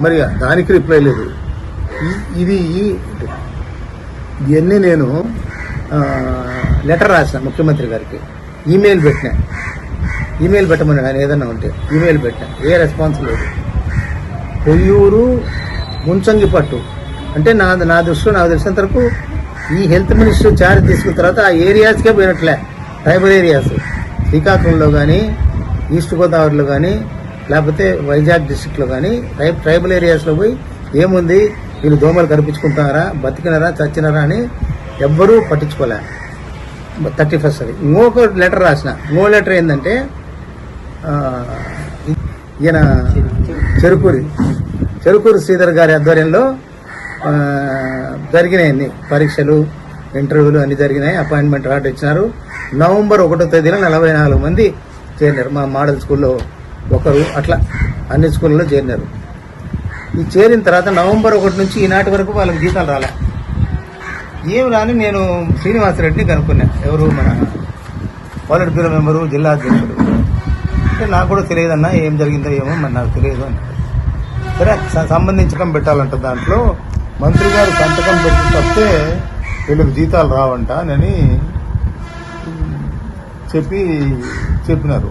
మరి దానికి రిప్లై లేదు. ఇవన్నీ నేను లెటర్ రాసిన ముఖ్యమంత్రి గారికి, ఈమెయిల్ పెట్టమని ఆయన ఏదన్నా ఉంటే ఈమెయిల్ పెట్టినా, ఏ రెస్పాన్స్ లేదు. పొయ్యూరు ముంచంగిపట్టు అంటే నా దృష్టిలో నాకు తెలిసినంత వరకు ఈ హెల్త్ మినిస్టర్ చార్జ్ తీసుకున్న తర్వాత ఆ ఏరియాస్కే పోయినట్లే. ట్రైబల్ ఏరియాస్ శ్రీకాకుళంలో కానీ, ఈస్ట్ గోదావరిలో కానీ, లేకపోతే వైజాగ్ డిస్టిక్లో కానీ ట్రైబల్ ఏరియాస్లో పోయి ఏముంది వీళ్ళు దోమలు కనిపించుకుంటున్నారా, బతికినారా, చచ్చినారా అని ఎవ్వరూ పట్టించుకోలే. 31st అది ఇంకొక లెటర్ రాసిన. ఇంకో లెటర్ ఏంటంటే ఈయన చెరుకూరి శ్రీధర్ గారి ఆధ్వర్యంలో జరిగినాయి పరీక్షలు, ఇంటర్వ్యూలు అన్ని జరిగినాయి. అపాయింట్మెంట్ ఆర్డర్ ఇచ్చినారు. నవంబర్ 1వ తేదీన 44 మంది చేరినారు. మా మోడల్ స్కూల్లో ఒకరు, అట్లా అన్ని స్కూళ్ళలో చేరినారు. ఈ చేరిన తర్వాత నవంబర్ 1 నుంచి ఈనాటి వరకు వాళ్ళకి జీతాలు రాలే. ఏం రాని నేను శ్రీనివాసరెడ్డిని కనుక్కున్నా, ఎవరు మన పాలిట్ బ్యూరో మెంబరు, జిల్లా అధ్యక్షుడు. అంటే నాకు కూడా తెలియదన్నా ఏం జరిగిందో ఏమో మరి నాకు తెలియదు అని. సరే సంబంధించడం పెట్టాలంట, దాంట్లో మంత్రి గారు సంతకం పెట్టి తప్పితే వీళ్ళకి జీతాలు రావంట అని చెప్పినారు.